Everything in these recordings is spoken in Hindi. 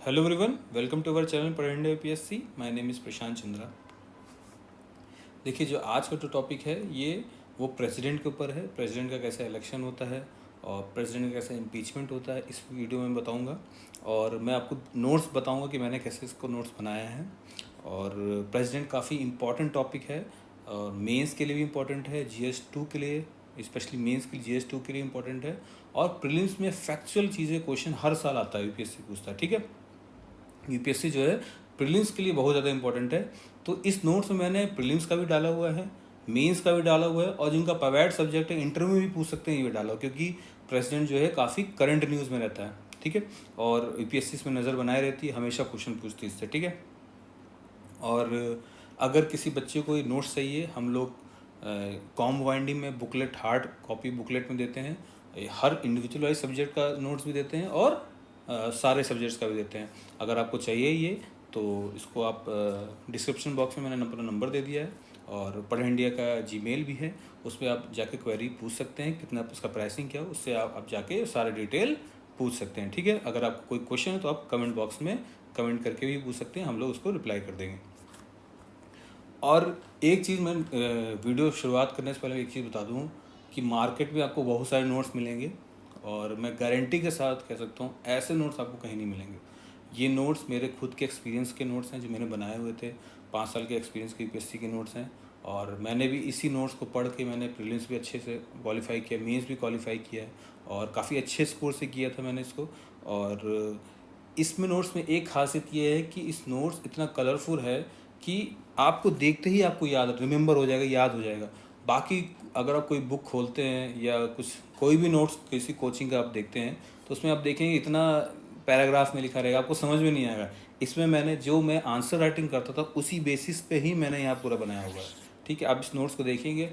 Hello everyone, welcome to our channel पढ़ेंगे UPSC. My name is Prashant Chandra. देखिए, जो आज का जो टॉपिक है ये वो प्रेसिडेंट के ऊपर है। प्रेसिडेंट का कैसे इलेक्शन होता है और प्रेसिडेंट का कैसे इम्पीचमेंट होता है, इस वीडियो में बताऊंगा। और मैं आपको नोट्स बताऊंगा कि मैंने कैसे इसको नोट्स बनाया है। और प्रेसिडेंट काफ़ी इम्पॉर्टेंट टॉपिक है और मेंस के लिए भी इम्पॉर्टेंट है, GS2 के लिए, स्पेशली मेंस के लिए GS2 के लिए इम्पॉर्टेंट है। और प्रीलिम्स में फैक्चुअल चीज़ें क्वेश्चन हर साल आता है, यूपीएससी पूछता है। ठीक है, यूपीएससी जो है प्रीलिम्स के लिए बहुत ज़्यादा इंपॉर्टेंट है। तो इस नोट्स में मैंने प्रीलिम्स का भी डाला हुआ है, मेंस का भी डाला हुआ है, और जिनका पवेड सब्जेक्ट है इंटरव्यू भी पूछ सकते हैं ये भी डाला हुआ, क्योंकि प्रेसिडेंट जो है काफ़ी करंट न्यूज़ में रहता है। ठीक है, और यूपीएससी इसमें नज़र बनाए रहती है, हमेशा क्वेश्चन पूछती है इससे। ठीक है, और अगर किसी बच्चे को ये नोट्स चाहिए, हम लोग कॉम वाइंडिंग में बुकलेट, हार्ड कॉपी बुकलेट में देते हैं। हर इंडिविजुअल वाइज सब्जेक्ट का नोट्स भी देते हैं और सारे सब्जेक्ट्स का भी देते हैं। अगर आपको चाहिए ये तो इसको आप डिस्क्रिप्शन बॉक्स में मैंने नंबर दे दिया है, और पढ़े इंडिया का जीमेल भी है, उस पर आप जाके क्वेरी पूछ सकते हैं कितना उसका प्राइसिंग क्या है, उससे आप जाके सारे डिटेल पूछ सकते हैं। ठीक है, अगर आपको कोई क्वेश्चन है तो आप कमेंट बॉक्स में कमेंट करके भी पूछ सकते हैं, हम लोग उसको रिप्लाई कर देंगे। और एक चीज़ मैं वीडियो शुरुआत करने से पहले एक चीज़ बता दूँ कि मार्केट में आपको बहुत सारे नोट्स मिलेंगे, और मैं गारंटी के साथ कह सकता हूँ ऐसे नोट्स आपको कहीं नहीं मिलेंगे। ये नोट्स मेरे खुद के एक्सपीरियंस के नोट्स हैं जो मैंने बनाए हुए थे। 5 साल के एक्सपीरियंस के यूपीएससी के नोट्स हैं, और मैंने भी इसी नोट्स को पढ़ के मैंने प्रीलिम्स भी अच्छे से क्वालिफाई किया, मेंस भी क्वालिफाई किया है, और काफ़ी अच्छे स्कोर से किया था मैंने इसको। और इसमें नोट्स में एक खासियत ये है कि इस नोट्स इतना कलरफुल है कि आपको देखते ही आपको याद रिमेंबर हो जाएगा, याद हो जाएगा। बाकी अगर आप कोई बुक खोलते हैं या कुछ कोई भी नोट्स किसी कोचिंग का आप देखते हैं तो उसमें आप देखेंगे इतना पैराग्राफ में लिखा रहेगा, आपको समझ में नहीं आएगा। इसमें मैं आंसर राइटिंग करता था उसी बेसिस पे ही मैंने यहाँ पूरा बनाया हुआ है। ठीक है, आप इस नोट्स को देखेंगे,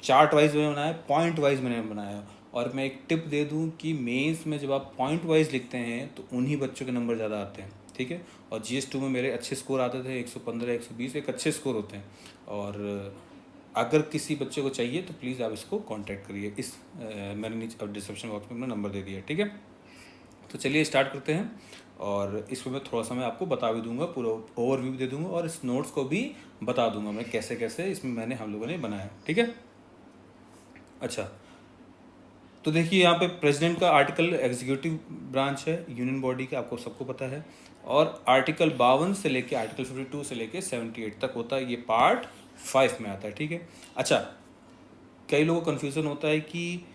चार्ट वाइज मैंने बनाया, पॉइंट वाइज मैंने बनाया। और मैं एक टिप दे दूं कि मेंस में जब आप पॉइंट वाइज लिखते हैं तो उन्हीं बच्चों के नंबर ज़्यादा आते हैं। ठीक है, और GS2 में मेरे अच्छे स्कोर आते थे, 115 120 एक अच्छे स्कोर होते हैं। और अगर किसी बच्चे को चाहिए तो प्लीज़ आप इसको कांटेक्ट करिए। मैंने नीचे डिस्क्रिप्शन बॉक्स में अपना नंबर दे दिया है। ठीक है, तो चलिए स्टार्ट करते हैं। और इसमें मैं थोड़ा सा मैं आपको बता भी दूंगा, पूरा ओवरव्यू दे दूंगा, और इस नोट्स को भी बता दूंगा मैं कैसे कैसे इसमें हम लोगों ने बनाया। ठीक है, अच्छा, तो देखिए यहाँ पे प्रेसिडेंट का आर्टिकल एग्जीक्यूटिव ब्रांच है, यूनियन बॉडी का, आपको सबको पता है। और आर्टिकल 52 से लेके आर्टिकल 52 से लेके 78 तक होता है, ये पार्ट 5 में आता है। ठीक है, अच्छा, कई लोगों को कन्फ्यूज़न होता है कि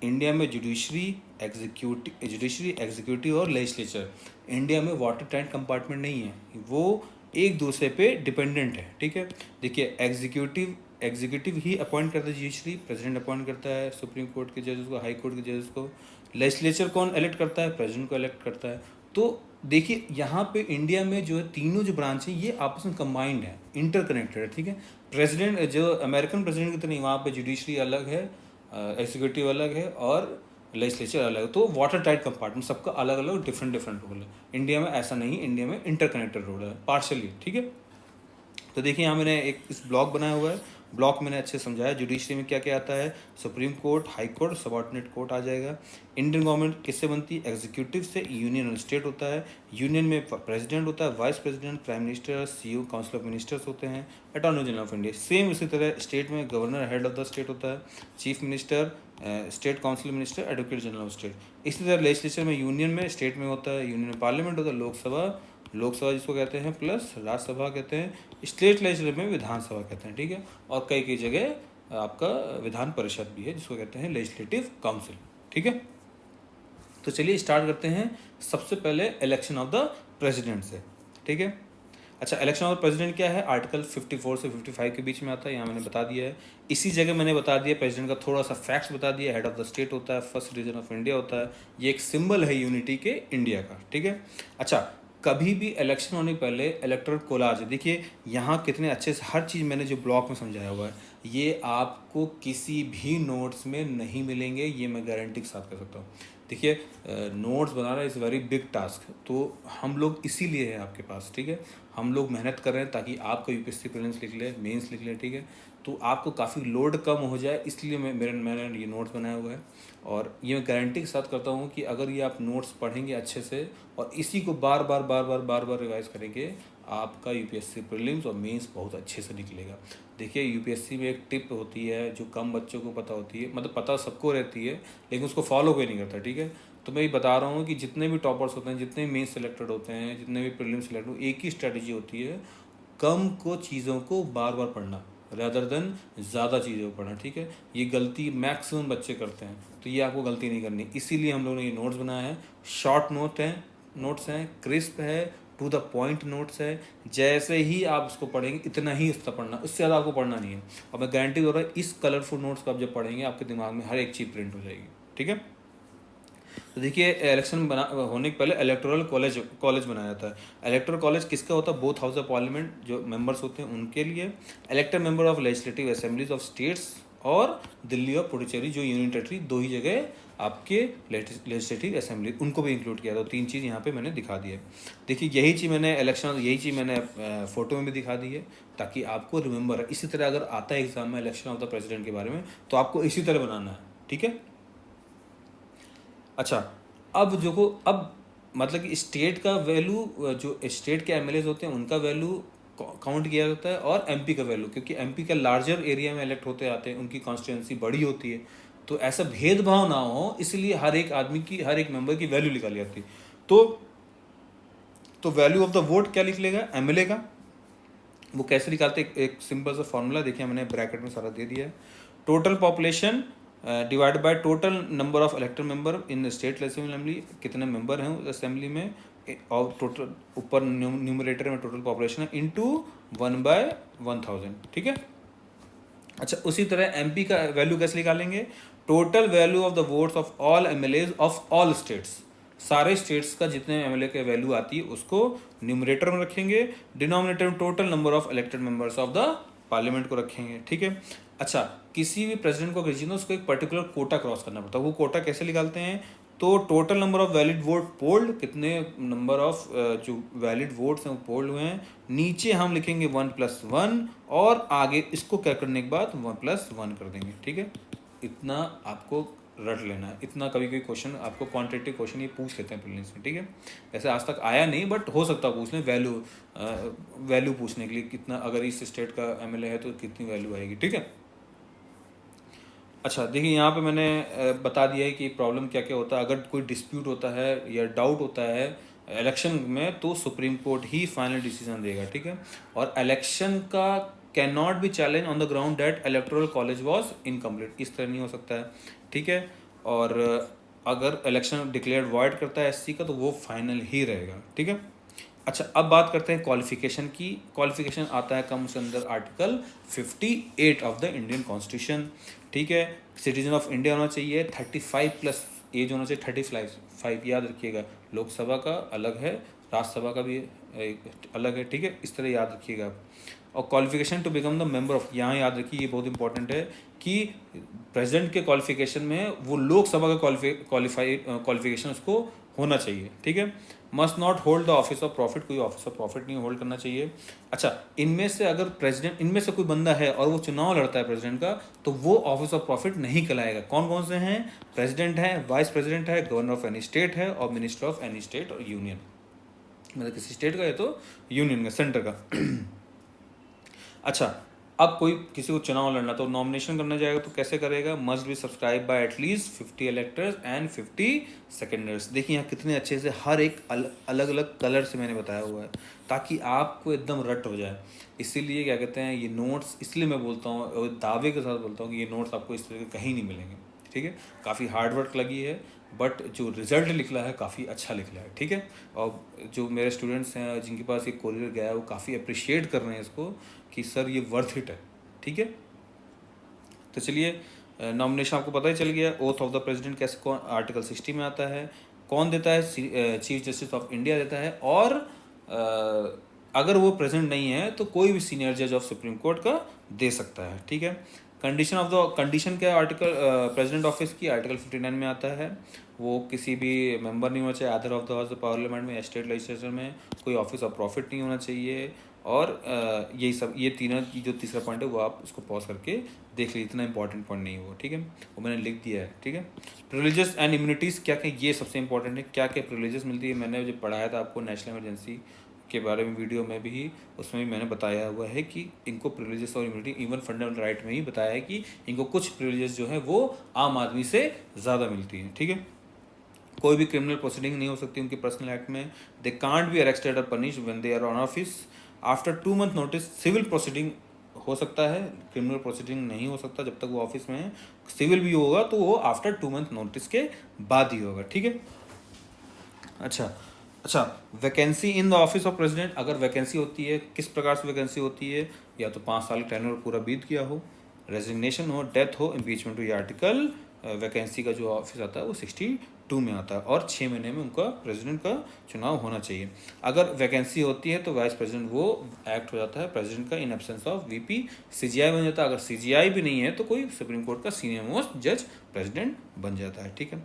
इंडिया में जुडिशरी, एग्जीक्यूटिव और लेजिस्लेचर, इंडिया में वाटर टाइट कंपार्टमेंट नहीं है, वो एक दूसरे पे डिपेंडेंट है। ठीक है, देखिए, एग्जीक्यूटिव ही अपॉइंट करता है जुडिशरी, प्रेसिडेंट अपॉइंट करता है सुप्रीम कोर्ट के जजेस को, हाई कोर्ट के जजेस को। लेजिस्लेचर कौन इलेक्ट करता है? प्रेसिडेंट को इलेक्ट करता है। तो देखिए यहाँ पे इंडिया में जो है तीनों जो ब्रांच है ये आपस में कंबाइंड है, इंटरकनेक्टेड है। ठीक है, प्रेसिडेंट जो अमेरिकन प्रेसिडेंट की तरह नहीं, वहाँ पे जुडिशरी अलग है, एग्जीक्यूटिव अलग है, और लेजिस्लेचर अलग है। तो वाटर टाइट कंपार्टमेंट, सबका अलग अलग डिफरेंट डिफरेंट रोल है। इंडिया में ऐसा नहीं, इंडिया में इंटरकनेक्टेड रोल है पार्शली। ठीक है, तो देखिए यहाँ मैंने एक इस ब्लॉक बनाया हुआ है, ब्लॉक मैंने अच्छे समझाया जुडिशरी में क्या क्या आता है। Supreme court, high court, subordinate court आ जाएगा। इंडियन गवर्नमेंट किससे बनती है? एग्जीक्यूटिव से। यूनियन और स्टेट होता है, यूनियन में प्रेसिडेंट होता है, vice president, prime minister, CEO, council of ministers होते हैं, attorney general of India. Same उसी तरह स्टेट में governor, head of the state होता है, chief minister, state council minister, advocate general of state. इसी तरह लेजिस्लेचर में यूनियन में, स्टेट में होता है, यूनियन में पार्लियामेंट होता है, लोकसभा जिसको कहते हैं, प्लस राज्यसभा कहते हैं, स्टेट लेजिस्लेचर में विधानसभा कहते हैं। ठीक है, और कई कई जगह आपका विधान परिषद भी है जिसको कहते हैं लेजिस्लेटिव काउंसिल। ठीक है, तो चलिए स्टार्ट करते हैं सबसे पहले इलेक्शन ऑफ द प्रेसिडेंट से। ठीक है, अच्छा, इलेक्शन ऑफ द प्रेसिडेंट क्या है? आर्टिकल 54 से 55 के बीच में आता है, यहाँ मैंने बता दिया है। इसी जगह मैंने बता दिया प्रेसिडेंट का थोड़ा सा फैक्ट्स बता दिया। हेड ऑफ द स्टेट होता है, फर्स्ट रीजन ऑफ इंडिया होता है, ये एक सिंबल है यूनिटी के इंडिया का। ठीक है, अच्छा, कभी भी इलेक्शन होने पहले इलेक्टोरल कोलाज, देखिए यहाँ कितने अच्छे से हर चीज़ मैंने जो ब्लॉक में समझाया हुआ है, ये आपको किसी भी नोट्स में नहीं मिलेंगे, ये मैं गारंटी के साथ कर सकता हूँ। देखिए, notes banana is very big task, तो हम लोग इसीलिए है आपके पास। ठीक है, हम लोग मेहनत कर रहे हैं ताकि आपका यूपीएससी प्रीलिम्स लिख ले, मेंस लिख ले। ठीक है, तो आपको काफ़ी लोड कम हो जाए, इसलिए मैंने ये नोट्स बनाया हुआ है। और ये मैं गारंटी के साथ करता हूँ कि अगर ये आप नोट्स पढ़ेंगे अच्छे से और इसी को बार बार रिवाइज करेंगे, आपका यूपीएससी प्रीलिम्स और मेंस बहुत अच्छे से निकलेगा। देखिए यूपीएससी में एक टिप होती है जो कम बच्चों को पता होती है, मतलब पता सबको रहती है लेकिन उसको फॉलो कोई नहीं करता, ठीक है। तो मैं ये बता रहा हूँ कि जितने भी टॉपर्स होते हैं, जितने भी मेंस सेलेक्टेड होते हैं, जितने भी प्रीलिम्स सेलेक्ट होते हैं, एक ही स्ट्रैटेजी होती है, कम को चीज़ों को बार बार पढ़ना रदर देन ज़्यादा चीज़ों को पढ़ना, ठीक है। ये गलती मैक्सिमम बच्चे करते हैं, तो ये आपको गलती नहीं करनी, इसीलिए हम लोगों ने ये नोट्स बनाया है। शॉर्ट नोट्स हैं, क्रिस्प है, टू द पॉइंट नोट्स है। जैसे ही आप उसको पढ़ेंगे इतना ही उसका पढ़ना, उससे ज़्यादा आपको पढ़ना नहीं है। और मैं गारंटी दे रहा हूँ इस कलरफुल नोट्स को आप जब पढ़ेंगे आपके दिमाग में हर एक चीज़ प्रिंट हो जाएगी, ठीक है। तो देखिए इलेक्शन होने के पहले इलेक्टोरल कॉलेज बनाया जाता है। इलेक्टोरल कॉलेज किसका होता है? बोथ हाउस ऑफ पार्लियामेंट जो मेंबर्स होते हैं उनके लिए, elected member of legislative assemblies of states, और दिल्ली और पुडुचेरी जो यूनियन टेरिटरी, दो ही जगह आपके लेजिस्लेटिव असेंबली, उनको भी इंक्लूड किया था। तो 3 चीज़ यहाँ पे मैंने दिखा दी है। देखिए यही चीज़ मैंने फोटो में भी दिखा दी है ताकि आपको रिमेंबर है। इसी तरह अगर आता है एग्जाम में इलेक्शन ऑफ द प्रेसिडेंट के बारे में तो आपको इसी तरह बनाना है, ठीक है। अच्छा, अब मतलब कि स्टेट का वैल्यू, जो स्टेट के एमएलएज होते हैं उनका वैल्यू काउंट किया जाता है, और एमपी का वैल्यू, क्योंकि एमपी का लार्जर एरिया में इलेक्ट होते आते हैं, उनकी कॉन्स्टिट्यूंसी बड़ी होती है, तो ऐसा भेदभाव ना हो इसलिए हर एक आदमी की, हर एक मेंबर की वैल्यू निकाली जाती है। तो वैल्यू ऑफ द वोट क्या लिख लेगा एमएलए का, वो कैसे निकालते हैं? एक सिंपल सा फॉर्मूला, देखिए मैंने ब्रैकेट में सारा दे दिया है। Total population divide by total number of elected member in state assembly, कितने मेंबर हैं उस असेंबली में, और टोटल ऊपर न्यूमरेटर में टोटल पॉपुलेशन है, इंटू 1/1000, ठीक है। अच्छा, उसी तरह एमपी का वैल्यू कैसे निकालेंगे? Total value of the votes of all MLAs of all states, सारे स्टेट्स का जितने एमएलए के वैल्यू आती है उसको न्यूमरेटर में रखेंगे, डिनोमिनेटर में total number of elected members of the parliament को रखेंगे, ठीक है। अच्छा, किसी भी प्रेसिडेंट को भेजना उसको एक पर्टिकुलर कोटा क्रॉस करना पड़ता है। वो कोटा कैसे निकालते हैं? तो total number of valid vote polled, कितने नंबर ऑफ जो वैलिड वोट्स हैं वो पोल्ड हुए हैं, नीचे हम लिखेंगे 1+1, और आगे इसको क्या करने के बाद 1+1 कर देंगे, ठीक है। इतना आपको रट लेना है, इतना कभी कोई क्वेश्चन आपको क्वांटिटेटिव क्वेश्चन ये पूछ लेते हैं प्रीलिम्स में, ठीक है। ऐसे आज तक आया नहीं बट हो सकता है पूछ लें, वैल्यू पूछने के लिए, कितना अगर इस स्टेट का एमएलए है तो कितनी वैल्यू आएगी, ठीक है। अच्छा देखिए यहाँ पे मैंने बता दिया है कि प्रॉब्लम क्या क्या होता है। अगर कोई डिस्प्यूट होता है या डाउट होता है इलेक्शन में तो सुप्रीम कोर्ट ही फाइनल डिसीजन देगा, ठीक है। और इलेक्शन का can not be challenge on the ground that electoral college was incomplete, इस तरह नहीं हो सकता है, ठीक है। और अगर इलेक्शन डिक्लेयर वॉइड करता है एससी का तो वो फाइनल ही रहेगा, ठीक है। अच्छा, अब बात करते हैं क्वालिफिकेशन की। क्वालिफिकेशन आता है कम उसके अंदर article 58 of the Indian constitution, ठीक है। सिटीजन ऑफ इंडिया होना चाहिए, 35+ एज होना चाहिए, 35 याद रखिएगा। लोकसभा का अलग है, राज्यसभा का भी अलग है, ठीक है, इस तरह याद रखिएगा। और qualification to become the member of, यहाँ याद रखिए ये बहुत इंपॉर्टेंट है कि प्रेसिडेंट के क्वालिफिकेशन में वो लोकसभा का क्वालिफिकेशन उसको होना चाहिए, ठीक है। Must not hold the office of profit, कोई ऑफिस ऑफ प्रॉफिट नहीं होल्ड करना चाहिए। अच्छा, इनमें से अगर प्रेसिडेंट, इनमें से कोई बंदा है और वो चुनाव लड़ता है प्रेसिडेंट का, तो वो ऑफिस ऑफ प्रॉफिट नहीं कहलाएगा। कौन कौन से हैं? प्रेसिडेंट है, वाइस प्रेसिडेंट है, गवर्नर ऑफ एनी स्टेट है, और मिनिस्टर ऑफ एनी स्टेट और यूनियन, मतलब किसी स्टेट का है तो यूनियन का, सेंटर का। अच्छा, अब कोई किसी को चुनाव लड़ना तो नॉमिनेशन करना जाएगा तो कैसे करेगा? Must be subscribe bye at least 50 electors and 50 seconders. देखिए यहाँ कितने अच्छे से हर एक अलग अलग कलर से मैंने बताया हुआ है ताकि आपको एकदम रट हो जाए। इसीलिए क्या कहते हैं ये नोट्स, इसलिए मैं बोलता हूँ और दावे के साथ बोलता हूँ कि ये नोट्स आपको इस तरह के कहीं नहीं मिलेंगे, ठीक है। काफ़ी हार्ड वर्क लगी है बट जो रिजल्ट निकला है काफ़ी अच्छा निकला है, ठीक है। और जो मेरे स्टूडेंट्स हैं जिनके पास ये कोरियर गया है वो काफ़ी अप्रिशिएट कर रहे हैं इसको कि सर ये वर्थ इट है, ठीक है। तो चलिए, नॉमिनेशन आपको पता ही चल गया। ओथ ऑफ द प्रेसिडेंट कैसे, कौन आर्टिकल 60 में आता है, कौन देता है? चीफ जस्टिस ऑफ इंडिया देता है। और अगर वो प्रेजेंट नहीं है तो कोई भी सीनियर जज ऑफ सुप्रीम कोर्ट का दे सकता है, ठीक है। कंडीशन क्या है आर्टिकल प्रेसिडेंट ऑफिस की? आर्टिकल 59 में आता है। वो किसी भी मेंबर नहीं होना चाहिए, other of the house of parliament में, स्टेट लेजिस्लेचर में कोई ऑफिस ऑफ प्रॉफिट नहीं होना चाहिए, और यही सब, ये तीनों जो तीसरा पॉइंट है वो आप इसको पॉज करके देख लीजिए, इतना इंपॉर्टेंट पॉइंट नहीं है वो, ठीक है, वो मैंने लिख दिया है, ठीक है। प्रिविलेजेस एंड इम्यूनिटीज़ क्या क्या, ये सबसे इंपॉर्टेंट है, क्या क्या प्रिविलेजेस मिलती है। मैंने जो पढ़ाया था आपको नेशनल इमरजेंसी के बारे में वीडियो में भी, उसमें भी मैंने बताया हुआ है कि इनको प्रिविलेजेस और इम्यूनिटी, इवन फंडामेंटल राइट में ही बताया है कि इनको कुछ प्रिविलेजेस जो है वो आम आदमी से ज़्यादा मिलती हैं, ठीक है। कोई भी क्रिमिनल प्रोसीडिंग नहीं हो सकती उनके पर्सनल एक्ट में। दे कांट बी अरेस्टेड और punish when they are on office after 2 month notice. Civil proceeding हो सकता है, क्रिमिनल प्रोसीडिंग नहीं हो सकता जब तक वो ऑफिस में है। सिविल भी होगा तो वो आफ्टर 2 मंथ नोटिस के बाद ही होगा, ठीक है। अच्छा, vacancy in the office of president, अगर वैकेंसी होती है, किस प्रकार से वैकेंसी होती है, या तो 5 साल का टेन्योर पूरा बीत गया हो, रेजिग्नेशन हो, डेथ हो, इम्पीचमेंट हो, ये आर्टिकल वैकेंसी का जो ऑफिस आता है वो 62 में आता है, और 6 महीने में उनका प्रेसिडेंट का चुनाव होना चाहिए। अगर वैकेंसी होती है तो वाइस प्रेसिडेंट वो एक्ट हो जाता है प्रेसिडेंट का in absence of VP, CGI बन जाता है। अगर सीजीआई भी नहीं है तो कोई सुप्रीम कोर्ट का सीनियर मोस्ट जज प्रेसिडेंट बन जाता है, ठीक है।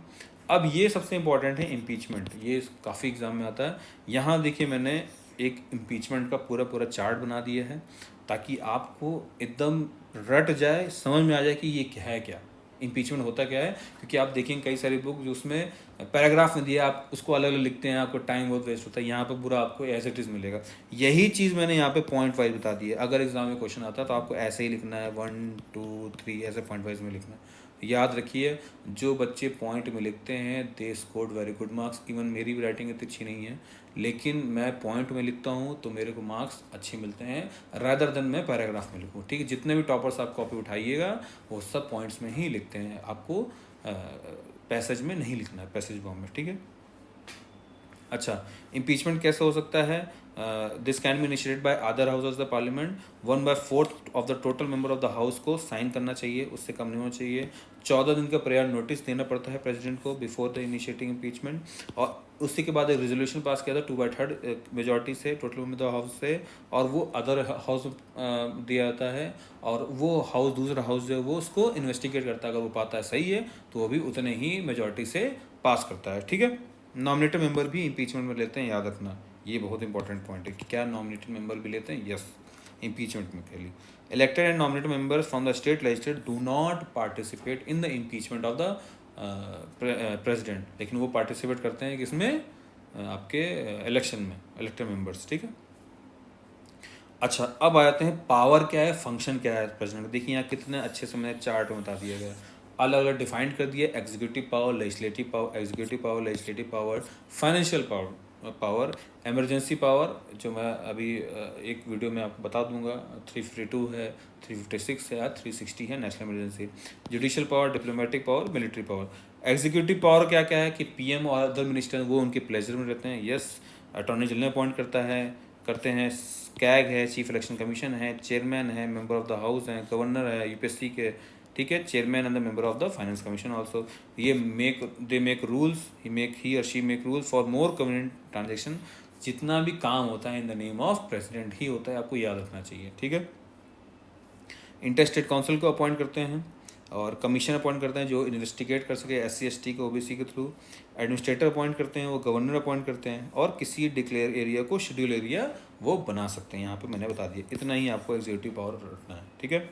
अब ये सबसे इंपॉर्टेंट है इम्पीचमेंट, ये काफ़ी एग्जाम में आता है। यहाँ देखिए मैंने एक इम्पीचमेंट का पूरा पूरा चार्ट बना दिया है, ताकि आपको एकदम रट जाए, समझ में आ जाए कि ये क्या है, क्या इम्पीचमेंट होता क्या है। क्योंकि आप देखेंगे कई सारी बुक जो उसमें पैराग्राफ में दिया, आप उसको अलग अलग लिखते हैं, आपको टाइम बहुत वेस्ट होता है। यहाँ पे पूरा आपको एज इट इज़ मिलेगा। यही चीज़ मैंने यहाँ पे पॉइंट वाइज बता दी है। अगर एग्जाम में क्वेश्चन आता है तो आपको ऐसे ही लिखना है, 1 2 3 ऐसे पॉइंट वाइज में लिखना है। याद रखिए, जो बच्चे पॉइंट में लिखते हैं they scored very good marks. Even मेरी भी राइटिंग इतनी अच्छी नहीं है, लेकिन मैं पॉइंट में लिखता हूँ तो मेरे को मार्क्स अच्छे मिलते हैं, रादर देन मैं पैराग्राफ में लिखूँ, ठीक है। जितने भी टॉपर्स आप कॉपी उठाइएगा वो सब पॉइंट्स में ही लिखते हैं, आपको पैसेज में नहीं लिखना है, पैसेज फॉर्म में, ठीक है। अच्छा, इम्पीचमेंट कैसे हो सकता है? This can be initiated by other house of the parliament. 1/4 of the total member of the house को साइन करना चाहिए, उससे कम नहीं होना चाहिए। 14 दिन का प्रायर नोटिस देना पड़ता है प्रेसिडेंट को बिफोर द इनिशिएटिंग इम्पीचमेंट, और उसी के बाद एक रेजोल्यूशन पास किया था 2/3 मेजोरिटी से total member of the house से, और वो अदर हाउस दिया जाता है, और वो हाउस, दूसरा हाउस जो है वो उसको इन्वेस्टिगेट करता है। अगर वो पाता है सही है तो वो भी उतने ही मेजोरिटी से पास करता है, ठीक है। नॉमिनेटेड मेंबर भी इम्पीचमेंट में लेते हैं, याद रखना, ये बहुत इंपॉर्टेंट पॉइंट है कि क्या नॉमिनेटेड मेंबर भी लेते हैं। यस, इम्पीचमेंट में के लिए elected and nominated members from the state legislature do not participate in the impeachment of the president, लेकिन वो पार्टिसिपेट करते हैं किसमें, आपके इलेक्शन में, इलेक्टेड मेंबर्स, ठीक है। अच्छा, अब आ जाते हैं पावर क्या है, फंक्शन क्या है प्रेसिडेंट। देखिए यहाँ कितने अच्छे से मैंने चार्ट में बता दिया गया, अलग अलग डिफाइंड कर दिया। Executive power, legislative power, executive power, legislative power, financial power, emergency power, जो मैं अभी एक वीडियो में आपको बता दूंगा, 352 है, 356 है, या 360 है national emergency. Judicial power, diplomatic power, military power. Executive power क्या क्या है कि पीएम और अदर मिनिस्टर वो उनके प्लेजर में रहते हैं। यस, अटॉर्नी जनरल अपॉइंट करते हैं। कैग है, चीफ इलेक्शन कमीशन है, चेयरमैन है, मेंबर ऑफ द हाउस हैं, गवर्नर है यूपीएससी के, ठीक है, chairman and the member of the finance commission also. ये दे मेक रूल्स, ही और she make rules for more convenient transaction. जितना भी काम होता है in the name of president ही होता है, आपको याद रखना चाहिए, ठीक है। इंटरस्टेट काउंसिल को अपॉइंट करते हैं, और कमीशन अपॉइंट करते हैं जो इन्वेस्टिगेट कर सके SC ST को OBC के थ्रू। एडमिनिस्ट्रेटर अपॉइंट करते हैं, वो गवर्नर अपॉइंट करते हैं, और किसी डिक्लेयर एरिया को शेड्यूल एरिया वो बना सकते हैं। यहाँ पे मैंने बता दिया, इतना ही आपको एग्जीक्यूटिव पावर रखना है, ठीक है।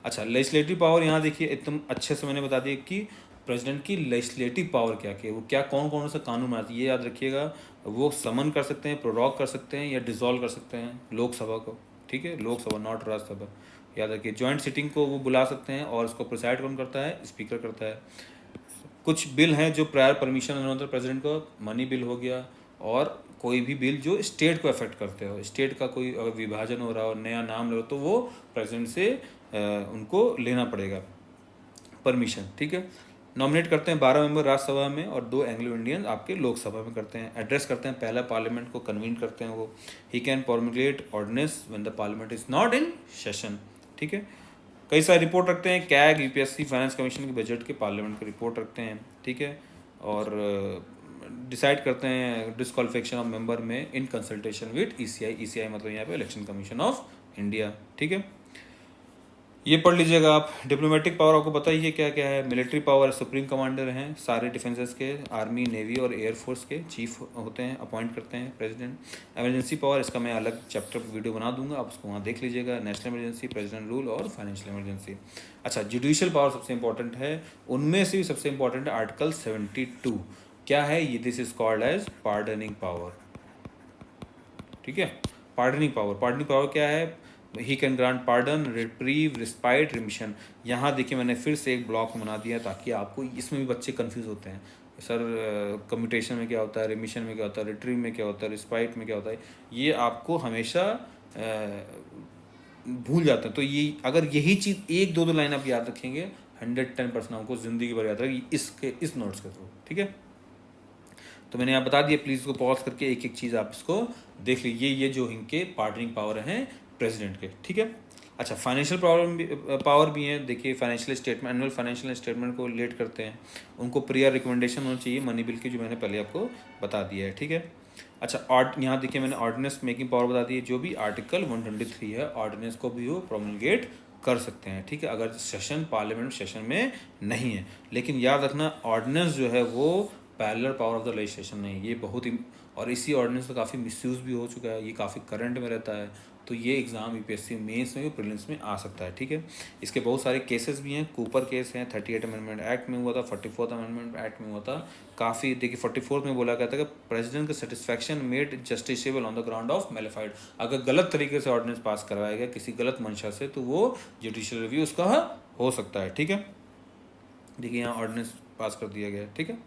अच्छा, लेजिस्लेटिव पावर, यहाँ देखिए एकदम अच्छे से मैंने बता दिया कि प्रेसिडेंट की लेजिस्लेटिव पावर क्या क्या है, वो क्या कौन कौन सा कानून बनाती है, ये याद रखिएगा। वो समन कर सकते हैं, प्रोरॉग कर सकते हैं, या डिसॉल्व कर सकते हैं लोकसभा को, ठीक है, लोकसभा, नॉट राज्यसभा, याद रखिए। जॉइंट सिटिंग को वो बुला सकते हैं, और उसको प्रिसाइड कौन करता है, स्पीकर करता है। कुछ बिल हैं जो प्रायर परमिशन लेना होता है प्रेसिडेंट को, मनी बिल हो गया, और कोई भी बिल जो स्टेट को अफेक्ट करते हो, स्टेट का कोई अगर विभाजन हो रहा हो, नया नाम लो, तो वो प्रेसिडेंट से उनको लेना पड़ेगा परमिशन, ठीक है। नॉमिनेट करते हैं 12 मेंबर राज्यसभा में, और 2 एंग्लो इंडियन आपके लोकसभा में करते हैं। एड्रेस करते हैं पहला पार्लियामेंट को, कन्वीन करते हैं वो। He can promulgate ordinance when the parliament is not in session, ठीक है। कई सारे रिपोर्ट रखते हैं, कैग, यूपीएससी, फाइनेंस कमीशन के बजट के, पार्लियामेंट की रिपोर्ट रखते हैं, ठीक है। और डिसाइड करते हैं डिस्क्वालिफिकेशन ऑफ मेंबर में इन कंसल्टेशन विद ECI मतलब यहाँ पे इलेक्शन कमीशन ऑफ इंडिया, ठीक है। ये पढ़ लीजिएगा आप। डिप्लोमेटिक पावर आपको पता ही है क्या क्या है। मिलिट्री पावर सुप्रीम कमांडर हैं सारे डिफेंसेस के, आर्मी, नेवी और एयरफोर्स के चीफ होते हैं, अपॉइंट करते हैं प्रेसिडेंट। इमरजेंसी पावर, इसका मैं अलग चैप्टर वीडियो बना दूंगा, आप उसको वहाँ देख लीजिएगा। नेशनल इमरजेंसी, प्रेसिडेंट रूल और फाइनेंशियल इमरजेंसी। अच्छा, जुडिशियल पावर सबसे इंपॉर्टेंट है, उनमें से भी सबसे इंपॉर्टेंट है आर्टिकल 72। क्या है ये? This is called as pardoning power. ठीक है, पार्डनिंग पावर। पार्डनिंग पावर क्या है? He can grant pardon, reprieve, respite, remission. यहाँ देखिए मैंने फिर से एक ब्लॉक बना दिया है ताकि आपको, इसमें भी बच्चे कंफ्यूज होते हैं सर कम्यूटेशन में क्या होता है, रिमिशन में क्या होता है, रिट्रीव में क्या होता है, रिस्पाइट में क्या होता है, ये आपको हमेशा भूल जाते हैं। तो ये अगर यही चीज़ एक दो लाइन आप याद रखेंगे, 110% आपको ज़िंदगी भर याद रहेगी इस नोट्स के थ्रू। ठीक है, तो मैंने यहाँ बता दिया, प्लीज़ इसको पॉज करके एक एक चीज़ आप इसको देख लीजिए। ये जो इनके पार्टनिंग पावर हैं प्रेसिडेंट के। ठीक है, अच्छा, फाइनेंशियल पावर भी है। देखिए, financial statement, annual financial statement को लेट करते हैं, उनको प्रियर रिकमेंडेशन होना चाहिए मनी बिल की, जो मैंने पहले आपको बता दिया है। ठीक है, अच्छा, यहाँ देखिए मैंने ऑर्डिनेंस मेकिंग पावर बता दी है। जो भी आर्टिकल 123 है, ऑर्डिनेंस को भी वो प्रोमलगेट कर सकते हैं। ठीक है, अगर सेशन पार्लियामेंट सेशन में नहीं है। लेकिन याद रखना, ऑर्डिनेंस जो है वो parallel power of the legislation नहीं, ये बहुत ही, और इसी ऑर्डिनेंस का काफ़ी मिसयूज़ भी हो चुका है, ये काफ़ी करंट में रहता है। तो ये एग्ज़ाम यूपीएससी मेंस में भी, प्रीलिम्स में आ सकता है। ठीक है, इसके बहुत सारे केसेस भी हैं। कूपर केस हैं, 38 अमेंडमेंट एक्ट में हुआ था, 44th अमेंडमेंट एक्ट में हुआ था। काफ़ी देखिए, 44th में बोला गया था कि प्रेसिडेंट का satisfaction made justiciable on the ground of malafide. अगर गलत तरीके से ऑर्डिनेंस पास करवाया गया किसी गलत मंशा से, तो वो जुडिशियल रिव्यू उसका हो सकता है। ठीक है, देखिए यहाँ ऑर्डिनेंस पास कर दिया गया है। ठीक है,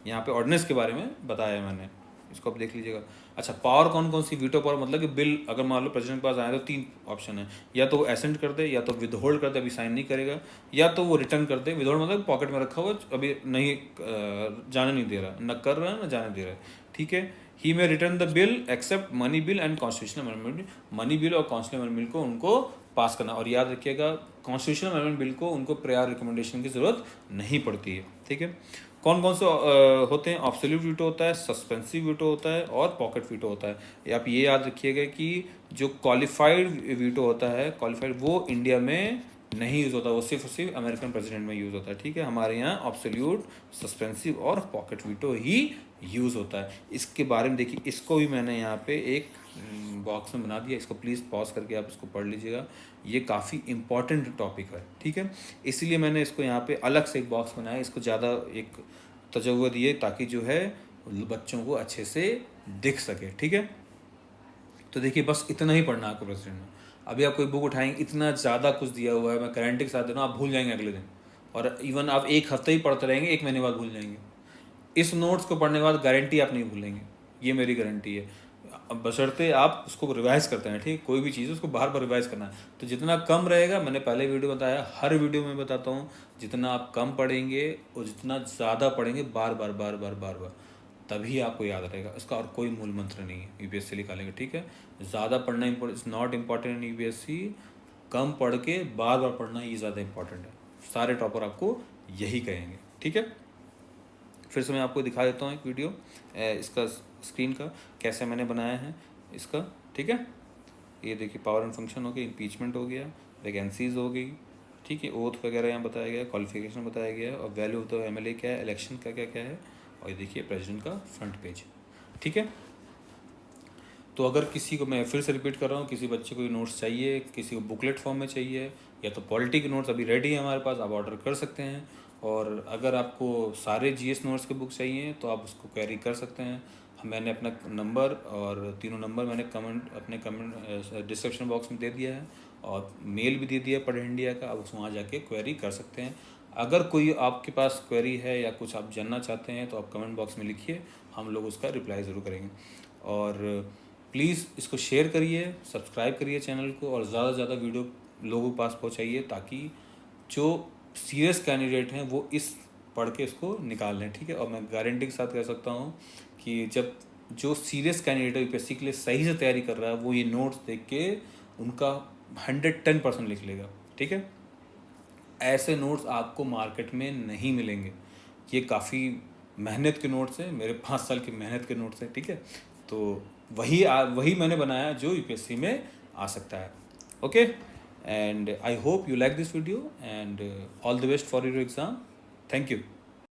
यहाँ पे ऑर्डिनेंस के बारे में बताया मैंने, इसको आप देख लीजिएगा। अच्छा, पावर कौन कौन सी? वीटो पावर मतलब कि बिल अगर मान लो प्रेसिडेंट के पास आए तो 3 ऑप्शन है, या तो वो एसेंट कर दे, या तो विदहोल्ड कर दे, अभी साइन नहीं करेगा, या तो वो रिटर्न कर दे। विदहोल्ड मतलब पॉकेट में रखा हुआ, अभी नहीं जाने नहीं दे रहा, न कर रहा है न जाने दे रहा है। ठीक है, he may return the bill except money bill and constitutional amendment. Money bill और कॉन्स्टिट्यूशनल अमेंडमेंट को उनको पास करना। और याद रखिएगा, कॉन्स्टिट्यूशनल अमेंडमेंट बिल को उनको प्रायर रिकमेंडेशन की जरूरत नहीं पड़ती है। ठीक है, कौन कौन से होते हैं? ऑब्सोल्यूट वीटो होता है, सस्पेंसिव वीटो होता है और पॉकेट वीटो होता है। आप ये याद रखिएगा कि जो क्वालिफाइड वीटो होता है, क्वालिफाइड, वो इंडिया में नहीं यूज़ होता, वो सिर्फ और सिर्फ अमेरिकन प्रेसिडेंट में यूज़ होता है। ठीक है, हमारे यहाँ ऑब्सोल्यूट, सस्पेंसिव और पॉकेट वीटो ही यूज़ होता है। इसके बारे में देखिए, इसको भी मैंने यहाँ पे एक बॉक्स में बना दिया, इसको प्लीज़ पॉज करके आप इसको पढ़ लीजिएगा। ये काफ़ी इंपॉर्टेंट टॉपिक है। ठीक है, इसीलिए मैंने इसको यहाँ पे अलग से एक बॉक्स बनाया, इसको ज़्यादा एक तजव्वुद दिए ताकि जो है बच्चों को अच्छे से दिख सके। ठीक है, तो देखिए बस इतना ही पढ़ना आपको प्रेसिडेंट में। अभी आप कोई बुक उठाएंगे, इतना ज़्यादा कुछ दिया हुआ है, मैं गारंटी के साथ दे रहा हूँ, आप भूल जाएंगे अगले दिन। और इवन आप एक हफ्ते ही पढ़ते रहेंगे, 1 महीने बाद भूल जाएंगे। इस नोट्स को पढ़ने के बाद गारंटी आप नहीं भूलेंगे, ये मेरी गारंटी है। अब बशर्ते आप उसको रिवाइज करते हैं। ठीक, कोई भी चीज़ उसको बार बार रिवाइज करना है। तो जितना कम रहेगा, मैंने पहले वीडियो बताया, हर वीडियो में बताता हूँ, जितना आप कम पढ़ेंगे और जितना ज़्यादा पढ़ेंगे बार बार बार बार बार बार, तभी आपको याद रहेगा। इसका और कोई मूल मंत्र नहीं है यूपीएससी निकालेंगे। ठीक है, ज़्यादा पढ़ना it's not important in UPSC, कम पढ़ के बार बार पढ़ना ये ज़्यादा इंपॉर्टेंट है। सारे टॉपर आपको यही कहेंगे। ठीक है, फिर से मैं आपको दिखा देता हूँ एक वीडियो इसका स्क्रीन का, कैसे मैंने बनाया है इसका। ठीक है, ये देखिए, पावर एंड फंक्शन हो गया, इम्पीचमेंट हो गया, वैकेंसीज हो गई। ठीक है, ओथ वगैरह यहाँ बताया गया है, क्वालिफिकेशन बताया गया है, और वैल्यू ऑफ द एमएलए क्या है, इलेक्शन का क्या क्या है, और ये देखिए प्रेसिडेंट का फ्रंट पेज। ठीक है, तो अगर किसी को, मैं फिर से रिपीट कर रहा हूँ, किसी बच्चे को ये नोट्स चाहिए, किसी को बुकलेट फॉर्म में चाहिए, या तो पॉलिटी के नोट्स अभी रेडी है हमारे पास, आप ऑर्डर कर सकते हैं। और अगर आपको सारे जीएस नोट्स के बुक चाहिए तो आप उसको कैरी कर सकते हैं। मैंने अपना नंबर और तीनों नंबर मैंने अपने कमेंट डिस्क्रिप्शन बॉक्स में दे दिया है, और मेल भी दे दिया है पढ़ इंडिया का, आप वहाँ जाके क्वेरी कर सकते हैं। अगर कोई आपके पास क्वेरी है या कुछ आप जानना चाहते हैं तो आप कमेंट बॉक्स में लिखिए, हम लोग उसका रिप्लाई ज़रूर करेंगे। और प्लीज़ इसको शेयर करिए, सब्सक्राइब करिए चैनल को, और ज़्यादा से ज़्यादा वीडियो लोगों के पास पहुँचाइए, ताकि जो सीरियस कैंडिडेट हैं वो इस पढ़ के इसको निकाल लें। ठीक है, और मैं गारंटी के साथ कह सकता हूँ कि जब जो सीरियस कैंडिडेट है यूपीएससी के लिए सही से तैयारी कर रहा है, वो ये नोट्स देख के उनका 110% लिख लेगा। ठीक है, ऐसे नोट्स आपको मार्केट में नहीं मिलेंगे, ये काफ़ी मेहनत के नोट्स हैं, मेरे 5 साल की मेहनत के नोट्स हैं। ठीक है, तो वही मैंने बनाया जो यूपीएससी में आ सकता है। Okay, and I hope you like this video, and all the best for your exam. Thank you.